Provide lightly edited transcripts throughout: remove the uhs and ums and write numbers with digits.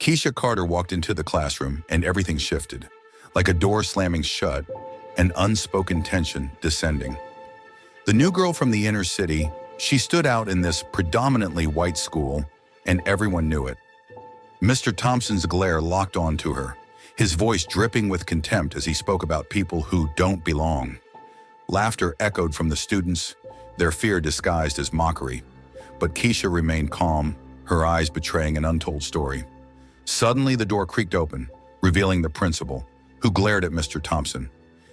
Keisha Carter walked into the classroom and everything shifted, like a door slamming shut, an unspoken tension descending. The new girl from the inner city, she stood out in this predominantly white school, and everyone knew it. Mr. Thompson's glare locked onto her, his voice dripping with contempt as he spoke about people who don't belong. Laughter echoed from the students, their fear disguised as mockery. But Keisha remained calm, her eyes betraying an untold story. Suddenly, the door creaked open, revealing the principal, who glared at Mr. Thompson.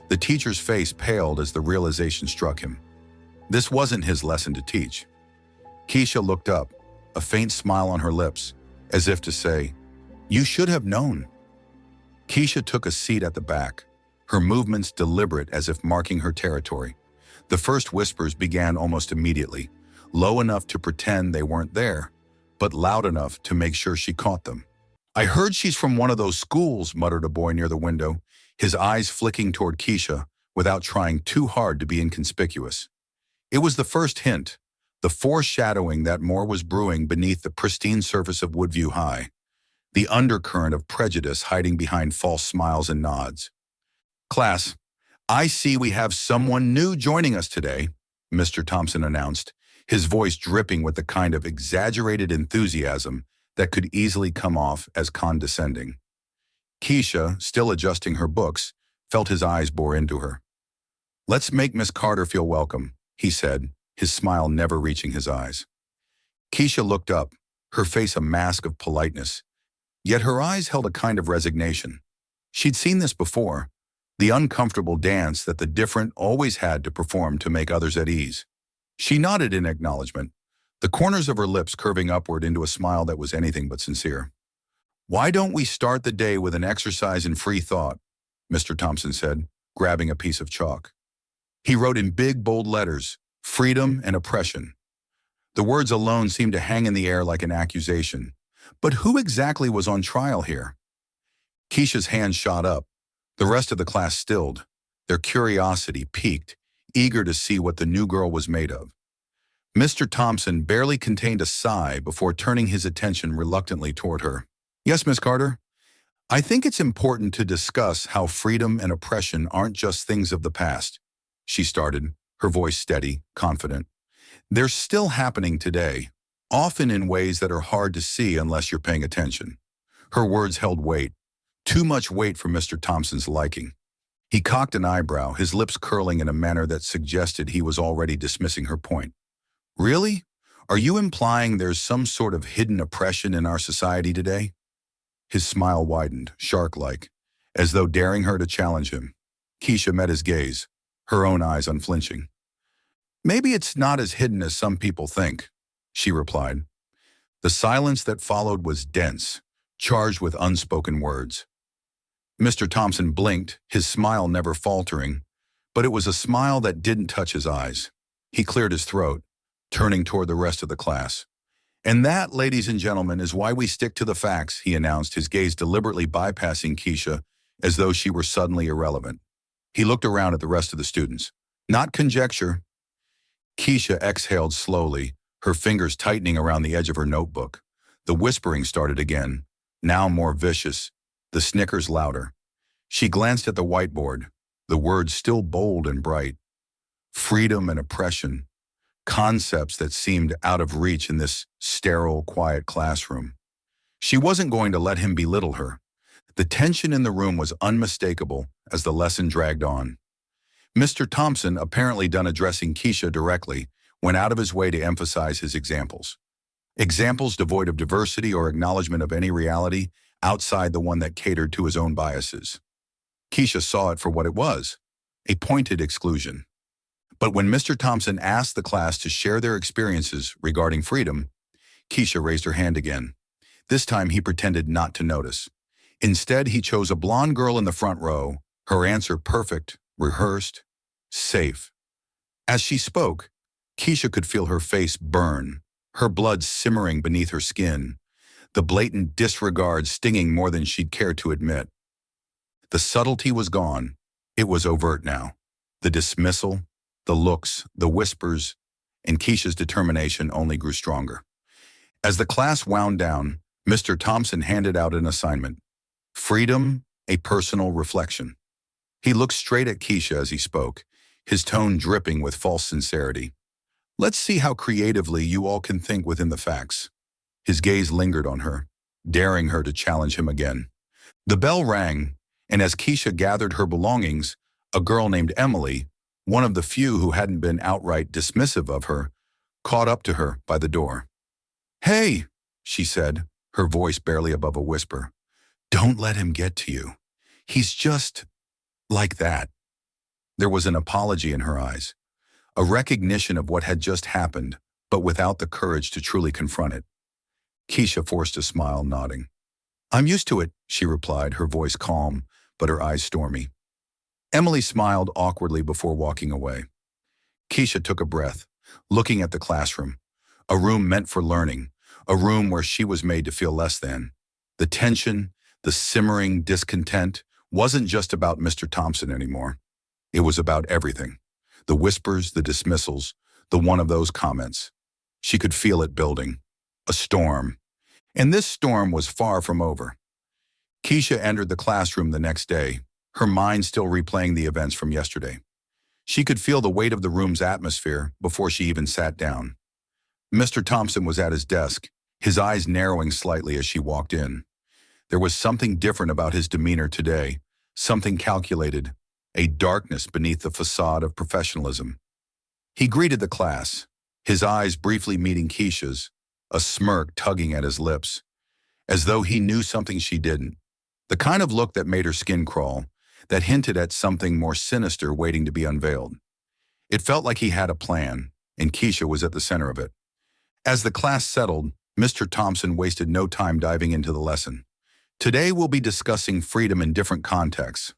The teacher's face paled as the realization struck him. This wasn't his lesson to teach. Keisha looked up, a faint smile on her lips, as if to say, "You should have known." Keisha took a seat at the back, her movements deliberate as if marking her territory. The first whispers began almost immediately, low enough to pretend they weren't there, but loud enough to make sure she caught them. "I heard she's from one of those schools," muttered a boy near the window, his eyes flicking toward Keisha without trying too hard to be inconspicuous. It was the first hint, the foreshadowing that more was brewing beneath the pristine surface of Woodview High, the undercurrent of prejudice hiding behind false smiles and nods. "Class, I see we have someone new joining us today," Mr. Thompson announced, his voice dripping with the kind of exaggerated enthusiasm that could easily come off as condescending. Keisha, still adjusting her books, felt his eyes bore into her. "Let's make Miss Carter feel welcome," he said, his smile never reaching his eyes. Keisha looked up, her face a mask of politeness, yet her eyes held a kind of resignation. She'd seen this before, the uncomfortable dance that the different always had to perform to make others at ease. She nodded in acknowledgement, the corners of her lips curving upward into a smile that was anything but sincere. "Why don't we start the day with an exercise in free thought?" Mr. Thompson said, grabbing a piece of chalk. He wrote in big, bold letters, "Freedom and oppression." The words alone seemed to hang in the air like an accusation. But who exactly was on trial here? Keisha's hand shot up. The rest of the class stilled, their curiosity piqued, eager to see what the new girl was made of. Mr. Thompson barely contained a sigh before turning his attention reluctantly toward her. "Yes, Miss Carter? I think it's important to discuss how freedom and oppression aren't just things of the past," she started, her voice steady, confident. "They're still happening today, often in ways that are hard to see unless you're paying attention." Her words held weight, too much weight for Mr. Thompson's liking. He cocked an eyebrow, his lips curling in a manner that suggested he was already dismissing her point. "Really? Are you implying there's some sort of hidden oppression in our society today?" His smile widened, shark-like, as though daring her to challenge him. Keisha met his gaze, her own eyes unflinching. "Maybe it's not as hidden as some people think," she replied. The silence that followed was dense, charged with unspoken words. Mr. Thompson blinked, his smile never faltering, but it was a smile that didn't touch his eyes. He cleared his throat, turning toward the rest of the class. "And that, ladies and gentlemen, is why we stick to the facts," he announced, his gaze deliberately bypassing Keisha as though she were suddenly irrelevant. He looked around at the rest of the students. "Not conjecture." Keisha exhaled slowly, her fingers tightening around the edge of her notebook. The whispering started again, now more vicious, the snickers louder. She glanced at the whiteboard, the words still bold and bright. Freedom and oppression, concepts that seemed out of reach in this sterile, quiet classroom. She wasn't going to let him belittle her. The tension in the room was unmistakable as the lesson dragged on. Mr. Thompson, apparently done addressing Keisha directly, went out of his way to emphasize his examples. Examples devoid of diversity or acknowledgement of any reality outside the one that catered to his own biases. Keisha saw it for what it was, a pointed exclusion. But when Mr. Thompson asked the class to share their experiences regarding freedom, Keisha raised her hand again. This time he pretended not to notice. Instead, he chose a blonde girl in the front row, her answer perfect, rehearsed, safe. As she spoke, Keisha could feel her face burn, her blood simmering beneath her skin, the blatant disregard stinging more than she'd care to admit. The subtlety was gone. It was overt now. The dismissal, the looks, the whispers, and Keisha's determination only grew stronger. As the class wound down, Mr. Thompson handed out an assignment. Freedom, a personal reflection. He looked straight at Keisha as he spoke, his tone dripping with false sincerity. Let's see how creatively you all can think within the facts. His gaze lingered on her, daring her to challenge him again. The bell rang, and as Keisha gathered her belongings, a girl named Emily, one of the few who hadn't been outright dismissive of her, caught up to her by the door. "Hey," she said, her voice barely above a whisper. "Don't let him get to you. He's just like that." There was an apology in her eyes, a recognition of what had just happened, but without the courage to truly confront it. Keisha forced a smile, nodding. "I'm used to it," she replied, her voice calm, but her eyes stormy. Emily smiled awkwardly before walking away. Keisha took a breath, looking at the classroom, a room meant for learning, a room where she was made to feel less than. The tension, the simmering discontent, wasn't just about Mr. Thompson anymore. It was about everything. The whispers, the dismissals, the one of those comments. She could feel it building. A storm. And this storm was far from over. Keisha entered the classroom the next day, her mind still replaying the events from yesterday. She could feel the weight of the room's atmosphere before she even sat down. Mr. Thompson was at his desk, his eyes narrowing slightly as she walked in. There was something different about his demeanor today, something calculated, a darkness beneath the facade of professionalism. He greeted the class, his eyes briefly meeting Keisha's, a smirk tugging at his lips, as though he knew something she didn't. The kind of look that made her skin crawl, that hinted at something more sinister waiting to be unveiled. It felt like he had a plan, and Keisha was at the center of it. As the class settled, Mr. Thompson wasted no time diving into the lesson. "Today we'll be discussing freedom in different contexts.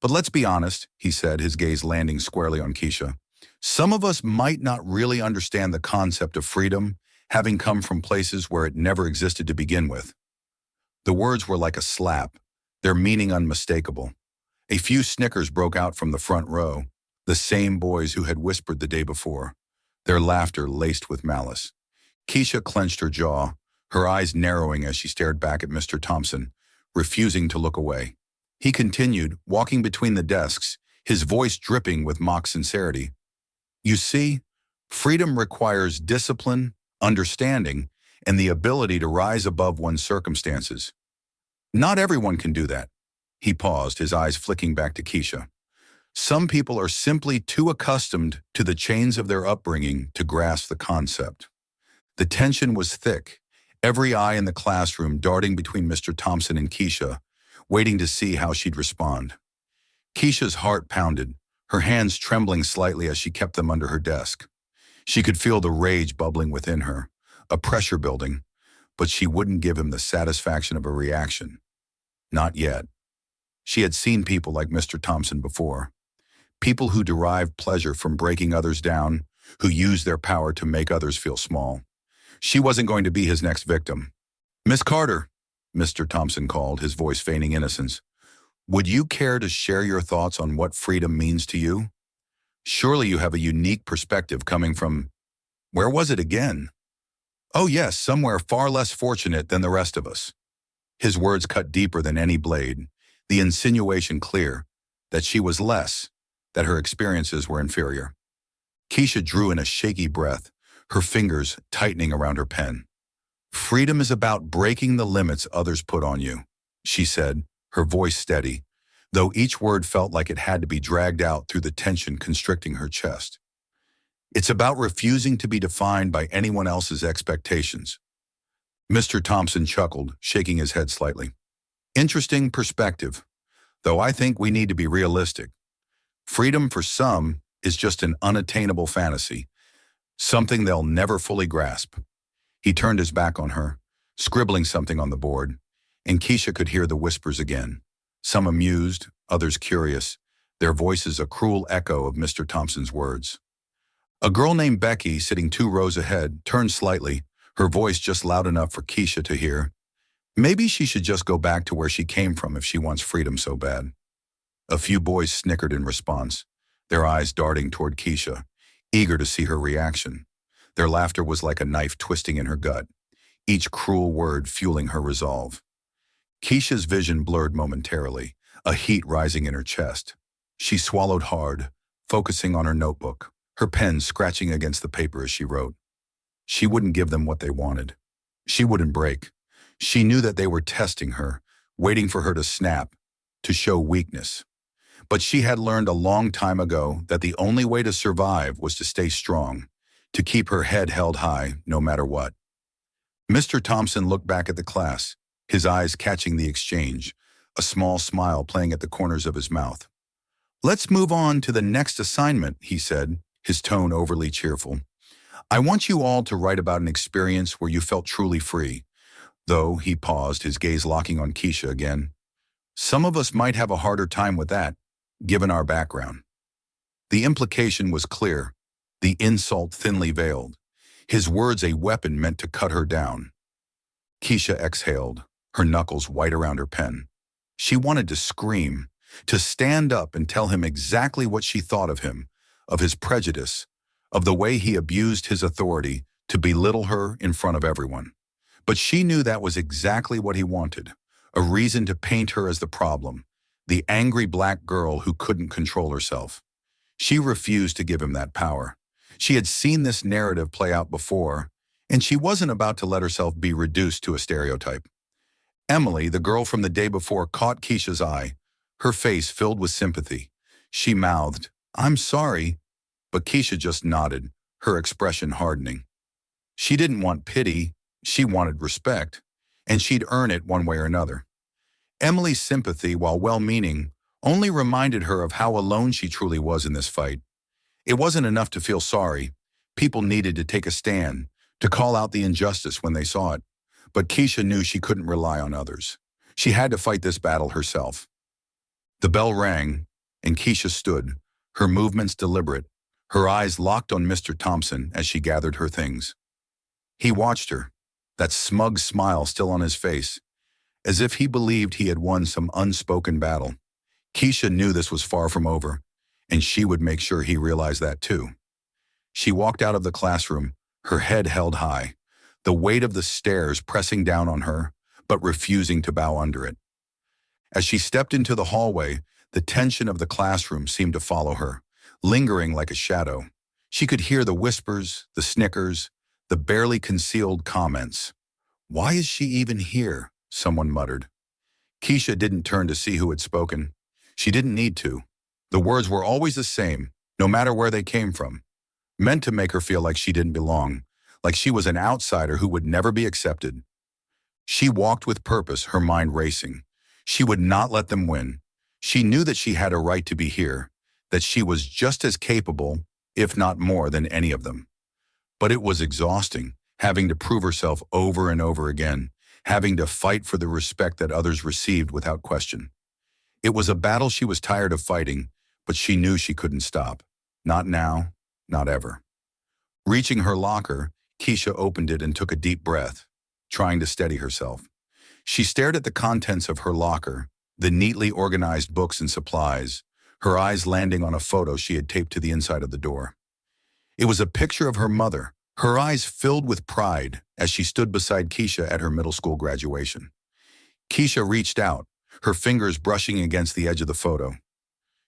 But let's be honest," he said, his gaze landing squarely on Keisha. "Some of us might not really understand the concept of freedom, having come from places where it never existed to begin with." The words were like a slap, their meaning unmistakable. A few snickers broke out from the front row, the same boys who had whispered the day before, their laughter laced with malice. Keisha clenched her jaw, her eyes narrowing as she stared back at Mr. Thompson, refusing to look away. He continued, walking between the desks, his voice dripping with mock sincerity. "You see, freedom requires discipline, understanding, and the ability to rise above one's circumstances. Not everyone can do that." He paused, his eyes flicking back to Keisha. "Some people are simply too accustomed to the chains of their upbringing to grasp the concept." The tension was thick, every eye in the classroom darting between Mr. Thompson and Keisha, waiting to see how she'd respond. Keisha's heart pounded, her hands trembling slightly as she kept them under her desk. She could feel the rage bubbling within her, a pressure building, but she wouldn't give him the satisfaction of a reaction. Not yet. She had seen people like Mr. Thompson before. People who derived pleasure from breaking others down, who used their power to make others feel small. She wasn't going to be his next victim. "Miss Carter," Mr. Thompson called, his voice feigning innocence. "Would you care to share your thoughts on what freedom means to you? Surely you have a unique perspective coming from, where was it again? Oh yes, somewhere far less fortunate than the rest of us." His words cut deeper than any blade, the insinuation clear, that she was less, that her experiences were inferior. Keisha drew in a shaky breath, her fingers tightening around her pen. "Freedom is about breaking the limits others put on you," she said, her voice steady, though each word felt like it had to be dragged out through the tension constricting her chest. "It's about refusing to be defined by anyone else's expectations." Mr. Thompson chuckled, shaking his head slightly. "Interesting perspective, though I think we need to be realistic. Freedom for some is just an unattainable fantasy, something they'll never fully grasp." He turned his back on her, scribbling something on the board, and Keisha could hear the whispers again, some amused, others curious, their voices a cruel echo of Mr. Thompson's words. A girl named Becky, sitting 2 rows ahead, turned slightly, her voice just loud enough for Keisha to hear. Maybe she should just go back to where she came from if she wants freedom so bad. A few boys snickered in response, their eyes darting toward Keisha, eager to see her reaction. Their laughter was like a knife twisting in her gut. each cruel word fueling her resolve. Keisha's vision blurred momentarily, a heat rising in her chest. She swallowed hard, focusing on her notebook, her pen scratching against the paper as she wrote. She wouldn't give them what they wanted. She wouldn't break. She knew that they were testing her, waiting for her to snap, to show weakness. But she had learned a long time ago that the only way to survive was to stay strong, to keep her head held high no matter what. Mr. Thompson looked back at the class, his eyes catching the exchange, a small smile playing at the corners of his mouth. "Let's move on to the next assignment," he said, his tone overly cheerful. "I want you all to write about an experience where you felt truly free." Though he paused, his gaze locking on Keisha again. "Some of us might have a harder time with that, given our background." The implication was clear, the insult thinly veiled, his words a weapon meant to cut her down. Keisha exhaled, her knuckles white around her pen. She wanted to scream, to stand up and tell him exactly what she thought of him, of his prejudice, of the way he abused his authority to belittle her in front of everyone. But she knew that was exactly what he wanted, a reason to paint her as the problem, the angry black girl who couldn't control herself. She refused to give him that power. She had seen this narrative play out before, and she wasn't about to let herself be reduced to a stereotype. Emily, the girl from the day before, caught Keisha's eye, her face filled with sympathy. She mouthed, "I'm sorry," but Keisha just nodded, her expression hardening. She didn't want pity, she wanted respect, and she'd earn it one way or another. Emily's sympathy, while well-meaning, only reminded her of how alone she truly was in this fight. It wasn't enough to feel sorry. People needed to take a stand, to call out the injustice when they saw it. But Keisha knew she couldn't rely on others. She had to fight this battle herself. The bell rang, and Keisha stood, her movements deliberate, her eyes locked on Mr. Thompson as she gathered her things. He watched her, that smug smile still on his face, as if he believed he had won some unspoken battle. Keisha knew this was far from over, and she would make sure he realized that too. She walked out of the classroom, her head held high, the weight of the stairs pressing down on her, but refusing to bow under it. As she stepped into the hallway, the tension of the classroom seemed to follow her, lingering like a shadow. She could hear the whispers, the snickers, the barely concealed comments. "Why is she even here?" someone muttered. Keisha didn't turn to see who had spoken. She didn't need to. The words were always the same, no matter where they came from, meant to make her feel like she didn't belong, like she was an outsider who would never be accepted. She walked with purpose, her mind racing. She would not let them win. She knew that she had a right to be here, that she was just as capable, if not more, than any of them. But it was exhausting, having to prove herself over and over again, having to fight for the respect that others received without question. It was a battle she was tired of fighting, but she knew she couldn't stop. Not now, not ever. Reaching her locker, Keisha opened it and took a deep breath, trying to steady herself. She stared at the contents of her locker, the neatly organized books and supplies, her eyes landing on a photo she had taped to the inside of the door. It was a picture of her mother, her eyes filled with pride as she stood beside Keisha at her middle school graduation. Keisha reached out, her fingers brushing against the edge of the photo.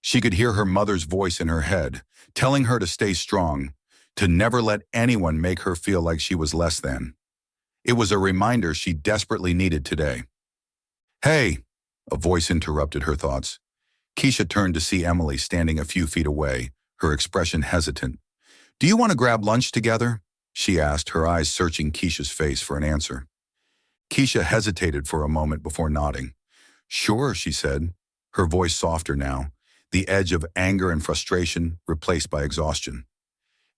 She could hear her mother's voice in her head, telling her to stay strong, to never let anyone make her feel like she was less than. It was a reminder she desperately needed today. "Hey," a voice interrupted her thoughts. Keisha turned to see Emily standing a few feet away, her expression hesitant. "Do you want to grab lunch together?" she asked, her eyes searching Keisha's face for an answer. Keisha hesitated for a moment before nodding. "Sure," she said, her voice softer now, the edge of anger and frustration replaced by exhaustion.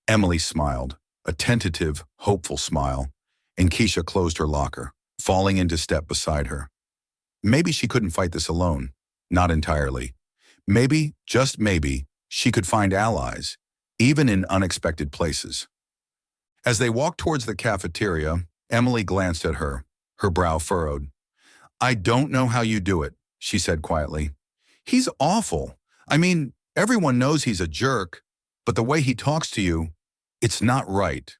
Emily smiled, a tentative, hopeful smile, and Keisha closed her locker, falling into step beside her. Maybe she couldn't fight this alone, not entirely. Maybe, just maybe, she could find allies, even in unexpected places. As they walked towards the cafeteria, Emily glanced at her, her brow furrowed. "I don't know how you do it," she said quietly. "He's awful. I mean, everyone knows he's a jerk, but the way he talks to you, it's not right."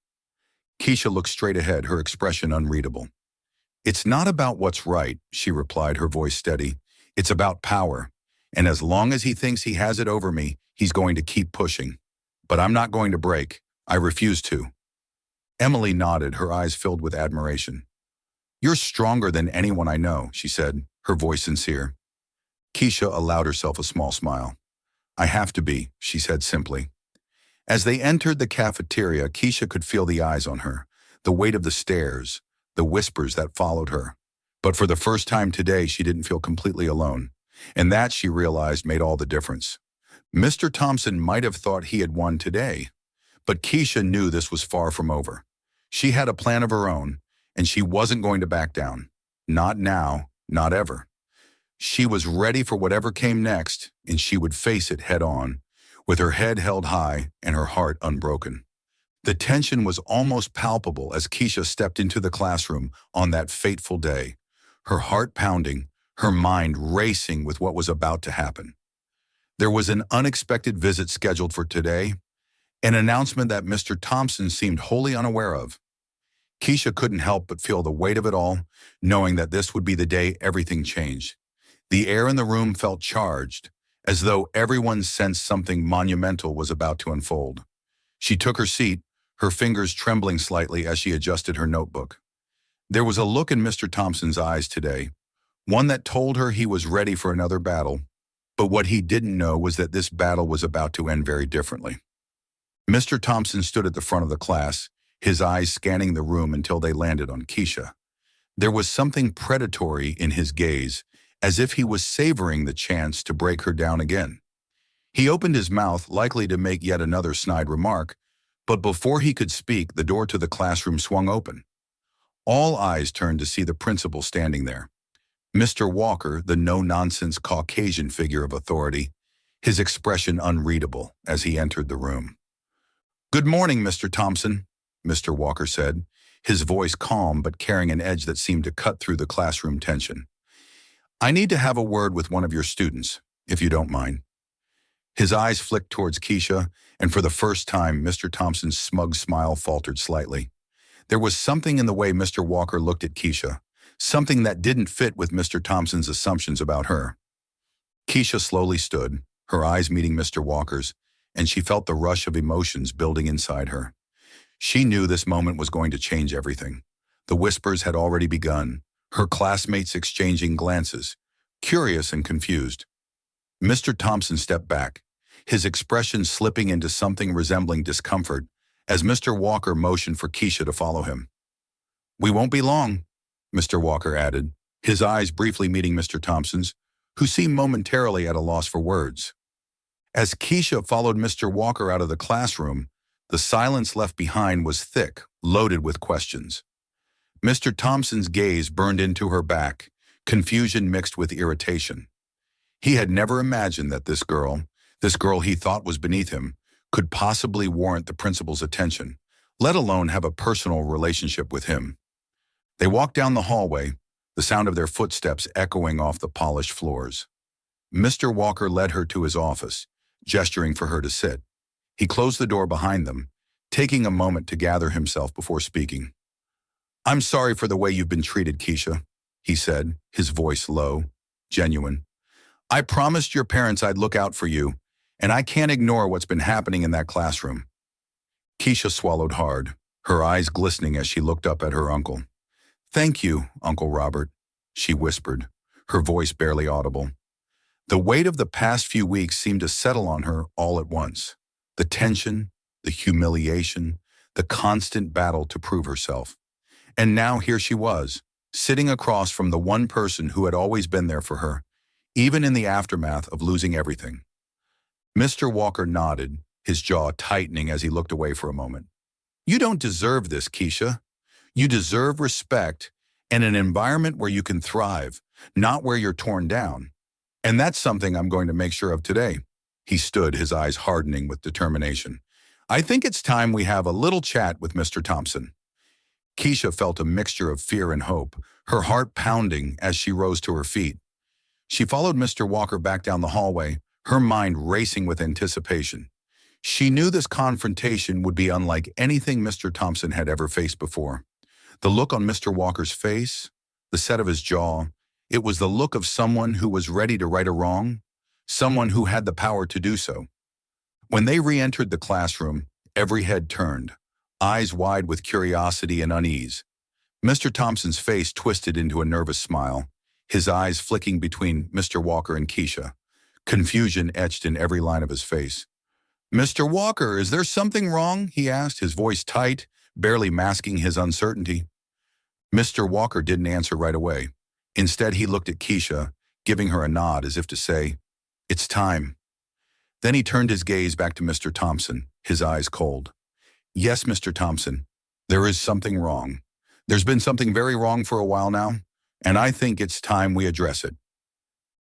Keisha looked straight ahead, her expression unreadable. "It's not about what's right," she replied, her voice steady. "It's about power. And as long as he thinks he has it over me, he's going to keep pushing. But I'm not going to break. I refuse to." Emily nodded, her eyes filled with admiration. "You're stronger than anyone I know," she said, her voice sincere. Keisha allowed herself a small smile. "I have to be," she said simply. As they entered the cafeteria, Keisha could feel the eyes on her, the weight of the stares, the whispers that followed her. But for the first time today, she didn't feel completely alone. And that, she realized, made all the difference. Mr. Thompson might have thought he had won today, but Keisha knew this was far from over. She had a plan of her own, and she wasn't going to back down. Not now, not ever. She was ready for whatever came next, and she would face it head on, with her head held high and her heart unbroken. The tension was almost palpable as Keisha stepped into the classroom on that fateful day, her heart pounding, her mind racing with what was about to happen. There was an unexpected visit scheduled for today, an announcement that Mr. Thompson seemed wholly unaware of. Keisha couldn't help but feel the weight of it all, knowing that this would be the day everything changed. The air in the room felt charged, as though everyone sensed something monumental was about to unfold. She took her seat, her fingers trembling slightly as she adjusted her notebook. There was a look in Mr. Thompson's eyes today, one that told her he was ready for another battle, but what he didn't know was that this battle was about to end very differently. Mr. Thompson stood at the front of the class, his eyes scanning the room until they landed on Keisha. There was something predatory in his gaze, as if he was savoring the chance to break her down again. He opened his mouth, likely to make yet another snide remark, but before he could speak, the door to the classroom swung open. All eyes turned to see the principal standing there. Mr. Walker, the no-nonsense Caucasian figure of authority, his expression unreadable as he entered the room. "Good morning, Mr. Thompson," Mr. Walker said, his voice calm but carrying an edge that seemed to cut through the classroom tension. "I need to have a word with one of your students, if you don't mind." His eyes flicked towards Keisha, and for the first time, Mr. Thompson's smug smile faltered slightly. There was something in the way Mr. Walker looked at Keisha, something that didn't fit with Mr. Thompson's assumptions about her. Keisha slowly stood, her eyes meeting Mr. Walker's, and she felt the rush of emotions building inside her. She knew this moment was going to change everything. The whispers had already begun, her classmates exchanging glances, curious and confused. Mr. Thompson stepped back, his expression slipping into something resembling discomfort as Mr. Walker motioned for Keisha to follow him. "We won't be long," Mr. Walker added, his eyes briefly meeting Mr. Thompson's, who seemed momentarily at a loss for words. As Keisha followed Mr. Walker out of the classroom, the silence left behind was thick, loaded with questions. Mr. Thompson's gaze burned into her back, confusion mixed with irritation. He had never imagined that this girl he thought was beneath him, could possibly warrant the principal's attention, let alone have a personal relationship with him. They walked down the hallway, the sound of their footsteps echoing off the polished floors. Mr. Walker led her to his office, gesturing for her to sit. He closed the door behind them, taking a moment to gather himself before speaking. "I'm sorry for the way you've been treated, Keisha," he said, his voice low, genuine. "I promised your parents I'd look out for you, and I can't ignore what's been happening in that classroom." Keisha swallowed hard, her eyes glistening as she looked up at her uncle. "Thank you, Uncle Robert," she whispered, her voice barely audible. The weight of the past few weeks seemed to settle on her all at once. The tension, the humiliation, the constant battle to prove herself. And now here she was, sitting across from the one person who had always been there for her, even in the aftermath of losing everything. Mr. Walker nodded, his jaw tightening as he looked away for a moment. "You don't deserve this, Keisha. You deserve respect and an environment where you can thrive, not where you're torn down. And that's something I'm going to make sure of today." He stood, his eyes hardening with determination. "I think it's time we have a little chat with Mr. Thompson." Keisha felt a mixture of fear and hope, her heart pounding as she rose to her feet. She followed Mr. Walker back down the hallway, her mind racing with anticipation. She knew this confrontation would be unlike anything Mr. Thompson had ever faced before. The look on Mr. Walker's face, the set of his jaw, it was the look of someone who was ready to right a wrong, someone who had the power to do so. When they re-entered the classroom, every head turned, eyes wide with curiosity and unease. Mr. Thompson's face twisted into a nervous smile, his eyes flicking between Mr. Walker and Keisha, confusion etched in every line of his face. "Mr. Walker, is there something wrong?" he asked, his voice tight, barely masking his uncertainty. Mr. Walker didn't answer right away. Instead, he looked at Keisha, giving her a nod as if to say, "It's time." Then he turned his gaze back to Mr. Thompson, his eyes cold. "Yes, Mr. Thompson, there is something wrong. There's been something very wrong for a while now, and I think it's time we address it."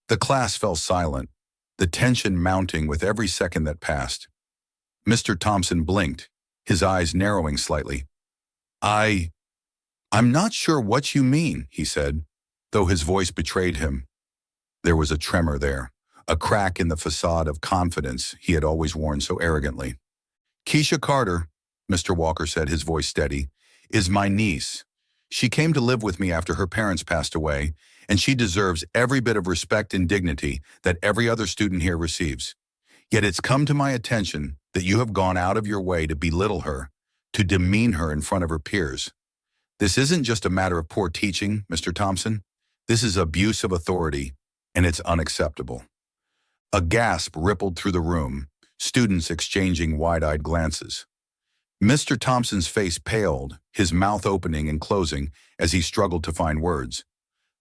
The class fell silent, the tension mounting with every second that passed. Mr. Thompson blinked, his eyes narrowing slightly. I'm not sure what you mean," he said, though his voice betrayed him. There was a tremor there, a crack in the facade of confidence he had always worn so arrogantly. "Keisha Carter," Mr. Walker said, his voice steady, "is my niece. She came to live with me after her parents passed away, and she deserves every bit of respect and dignity that every other student here receives. Yet it's come to my attention that you have gone out of your way to belittle her, to demean her in front of her peers. This isn't just a matter of poor teaching, Mr. Thompson. This is abuse of authority, and it's unacceptable." A gasp rippled through the room, students exchanging wide-eyed glances. Mr. Thompson's face paled, his mouth opening and closing as he struggled to find words.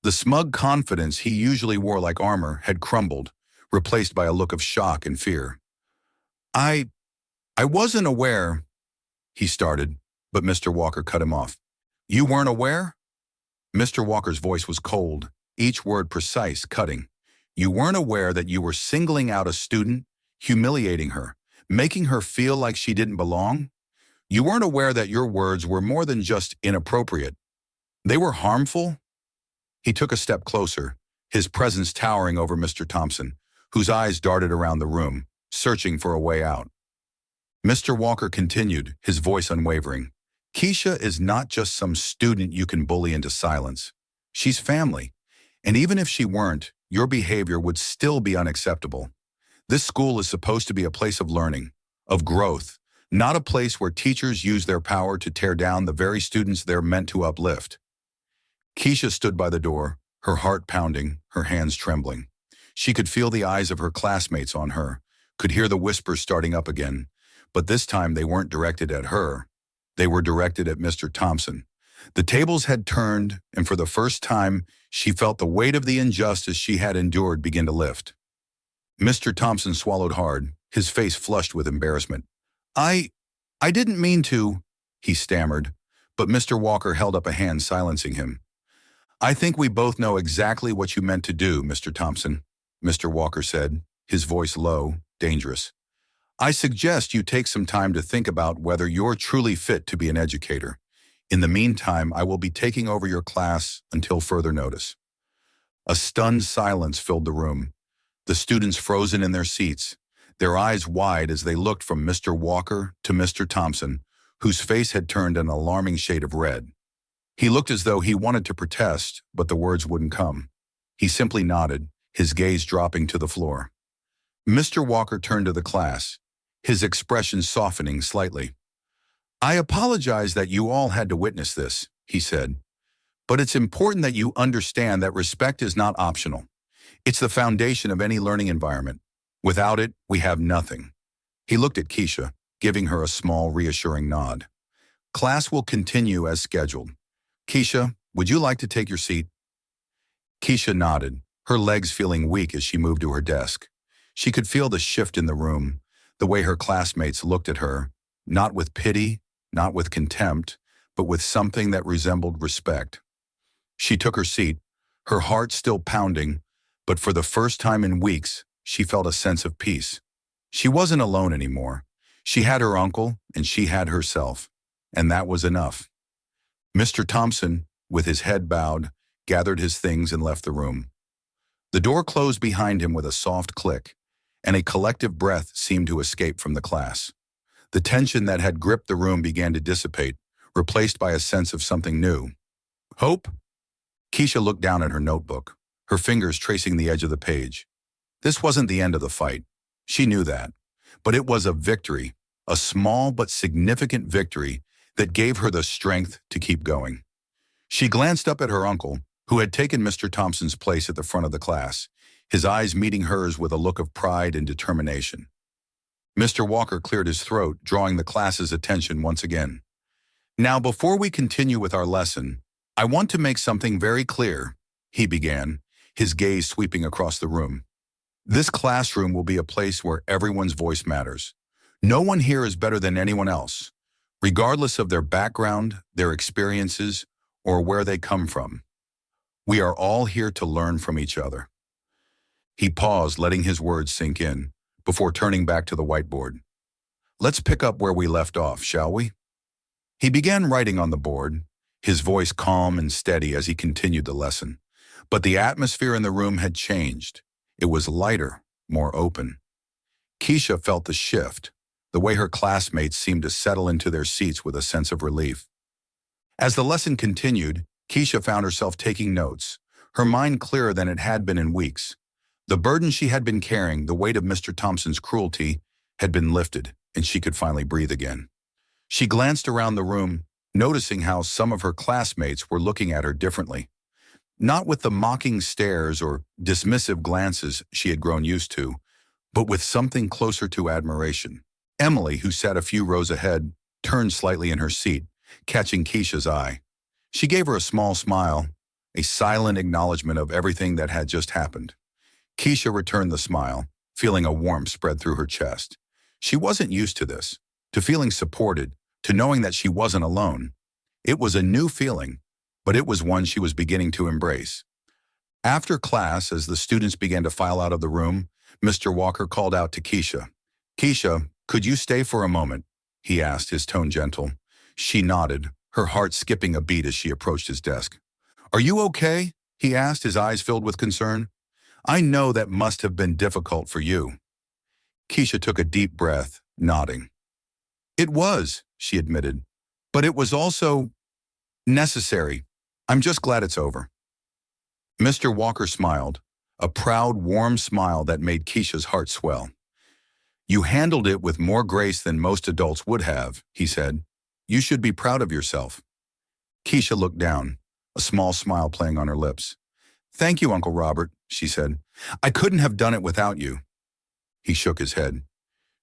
The smug confidence he usually wore like armor had crumbled, replaced by a look of shock and fear. I wasn't aware," he started, but Mr. Walker cut him off. "You weren't aware?" Mr. Walker's voice was cold, each word precise, cutting. "You weren't aware that you were singling out a student, humiliating her, making her feel like she didn't belong? You weren't aware that your words were more than just inappropriate. They were harmful?" He took a step closer, his presence towering over Mr. Thompson, whose eyes darted around the room, searching for a way out. Mr. Walker continued, his voice unwavering. "Keisha is not just some student you can bully into silence. She's family, and even if she weren't, your behavior would still be unacceptable. This school is supposed to be a place of learning, of growth, not a place where teachers use their power to tear down the very students they're meant to uplift." Keisha stood by the door, her heart pounding, her hands trembling. She could feel the eyes of her classmates on her, could hear the whispers starting up again, but this time they weren't directed at her. They were directed at Mr. Thompson. The tables had turned, and for the first time, she felt the weight of the injustice she had endured begin to lift. Mr. Thompson swallowed hard, his face flushed with embarrassment. I didn't mean to," he stammered, but Mr. Walker held up a hand silencing him. "I think we both know exactly what you meant to do, Mr. Thompson," Mr. Walker said, his voice low, dangerous. "I suggest you take some time to think about whether you're truly fit to be an educator. In the meantime, I will be taking over your class until further notice." A stunned silence filled the room, the students frozen in their seats, their eyes wide as they looked from Mr. Walker to Mr. Thompson, whose face had turned an alarming shade of red. He looked as though he wanted to protest, but the words wouldn't come. He simply nodded, his gaze dropping to the floor. Mr. Walker turned to the class, his expression softening slightly. "I apologize that you all had to witness this," he said, "but it's important that you understand that respect is not optional. It's the foundation of any learning environment. Without it, we have nothing." He looked at Keisha, giving her a small, reassuring nod. "Class will continue as scheduled. Keisha, would you like to take your seat?" Keisha nodded, her legs feeling weak as she moved to her desk. She could feel the shift in the room, the way her classmates looked at her, not with pity, not with contempt, but with something that resembled respect. She took her seat, her heart still pounding, but for the first time in weeks, she felt a sense of peace. She wasn't alone anymore. She had her uncle, and she had herself, and that was enough. Mr. Thompson, with his head bowed, gathered his things and left the room. The door closed behind him with a soft click, and a collective breath seemed to escape from the class. The tension that had gripped the room began to dissipate, replaced by a sense of something new. Hope? Keisha looked down at her notebook, her fingers tracing the edge of the page. This wasn't the end of the fight. She knew that. But it was a victory, a small but significant victory that gave her the strength to keep going. She glanced up at her uncle, who had taken Mr. Thompson's place at the front of the class, his eyes meeting hers with a look of pride and determination. Mr. Walker cleared his throat, drawing the class's attention once again. Now, before we continue with our lesson, I want to make something very clear, he began, his gaze sweeping across the room. This classroom will be a place where everyone's voice matters. No one here is better than anyone else, regardless of their background, their experiences, or where they come from. We are all here to learn from each other. He paused, letting his words sink in, before turning back to the whiteboard. Let's pick up where we left off, shall we? He began writing on the board, his voice calm and steady as he continued the lesson. But the atmosphere in the room had changed. It was lighter, more open. Keisha felt the shift, the way her classmates seemed to settle into their seats with a sense of relief. As the lesson continued, Keisha found herself taking notes, her mind clearer than it had been in weeks. The burden she had been carrying, the weight of Mr. Thompson's cruelty, had been lifted, and she could finally breathe again. She glanced around the room, noticing how some of her classmates were looking at her differently. Not with the mocking stares or dismissive glances she had grown used to, but with something closer to admiration. Emily, who sat a few rows ahead, turned slightly in her seat, catching Keisha's eye. She gave her a small smile, a silent acknowledgement of everything that had just happened. Keisha returned the smile, feeling a warmth spread through her chest. She wasn't used to this, to feeling supported, to knowing that she wasn't alone. It was a new feeling, but it was one she was beginning to embrace. After class, as the students began to file out of the room, Mr. Walker called out to Keisha. "Keisha, could you stay for a moment?" he asked, his tone gentle. She nodded, her heart skipping a beat as she approached his desk. "Are you okay?" he asked, his eyes filled with concern. "I know that must have been difficult for you." Keisha took a deep breath, nodding. "It was," she admitted, "but it was also necessary. I'm just glad it's over." Mr. Walker smiled, a proud, warm smile that made Keisha's heart swell. "You handled it with more grace than most adults would have," he said. "You should be proud of yourself." Keisha looked down, a small smile playing on her lips. "Thank you, Uncle Robert," she said. "I couldn't have done it without you." He shook his head.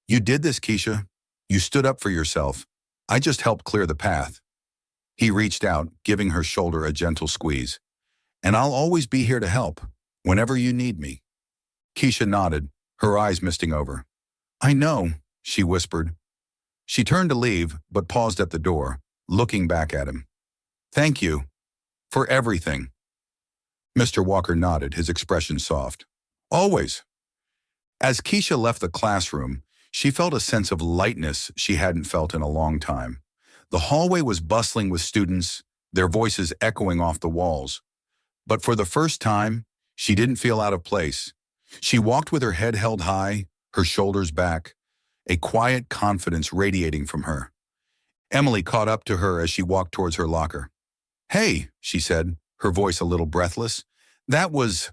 "You did this, Keisha. You stood up for yourself. I just helped clear the path." He reached out, giving her shoulder a gentle squeeze. "And I'll always be here to help, whenever you need me." Keisha nodded, her eyes misting over. "I know," she whispered. She turned to leave, but paused at the door, looking back at him. "Thank you. For everything." Mr. Walker nodded, his expression soft. "Always." As Keisha left the classroom, she felt a sense of lightness she hadn't felt in a long time. The hallway was bustling with students, their voices echoing off the walls. But for the first time, she didn't feel out of place. She walked with her head held high, her shoulders back, a quiet confidence radiating from her. Emily caught up to her as she walked towards her locker. "Hey," she said, her voice a little breathless. "That was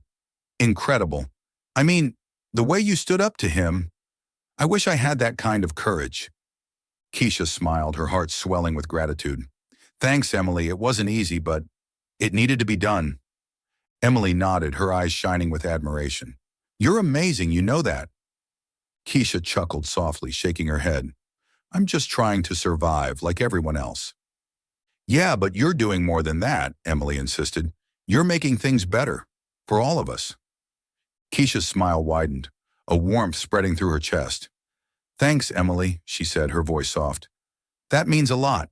incredible. I mean, the way you stood up to him. I wish I had that kind of courage." Keisha smiled, her heart swelling with gratitude. "Thanks, Emily. It wasn't easy, but it needed to be done." Emily nodded, her eyes shining with admiration. "You're amazing, you know that." Keisha chuckled softly, shaking her head. "I'm just trying to survive like everyone else." "Yeah, but you're doing more than that," Emily insisted. "You're making things better, for all of us." Keisha's smile widened, a warmth spreading through her chest. "Thanks, Emily," she said, her voice soft. "That means a lot."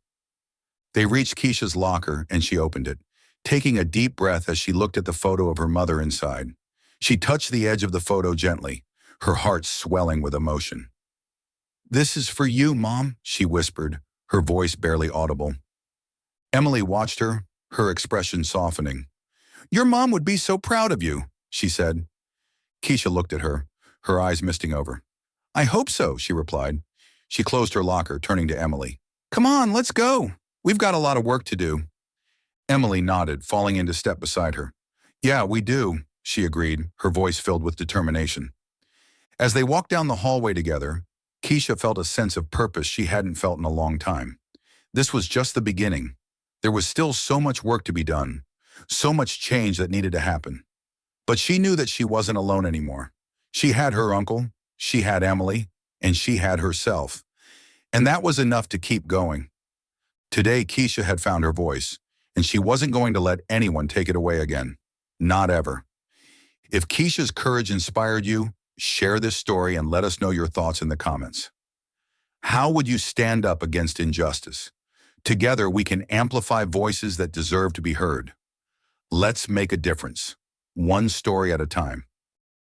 They reached Keisha's locker and she opened it, taking a deep breath as she looked at the photo of her mother inside. She touched the edge of the photo gently, her heart swelling with emotion. "This is for you, Mom," she whispered, her voice barely audible. Emily watched her, her expression softening. "Your mom would be so proud of you," she said. Keisha looked at her, her eyes misting over. I hope so, she replied. She closed her locker, turning to Emily. Come on, let's go. We've got a lot of work to do. Emily nodded, falling into step beside her. Yeah, we do, she agreed, her voice filled with determination. As they walked down the hallway together, Keisha felt a sense of purpose she hadn't felt in a long time. This was just the beginning. There was still so much work to be done, so much change that needed to happen. But she knew that she wasn't alone anymore. She had her uncle, she had Emily, and she had herself. And that was enough to keep going. Today, Keisha had found her voice, and she wasn't going to let anyone take it away again. Not ever. If Keisha's courage inspired you, share this story and let us know your thoughts in the comments. How would you stand up against injustice? Together, we can amplify voices that deserve to be heard. Let's make a difference, one story at a time.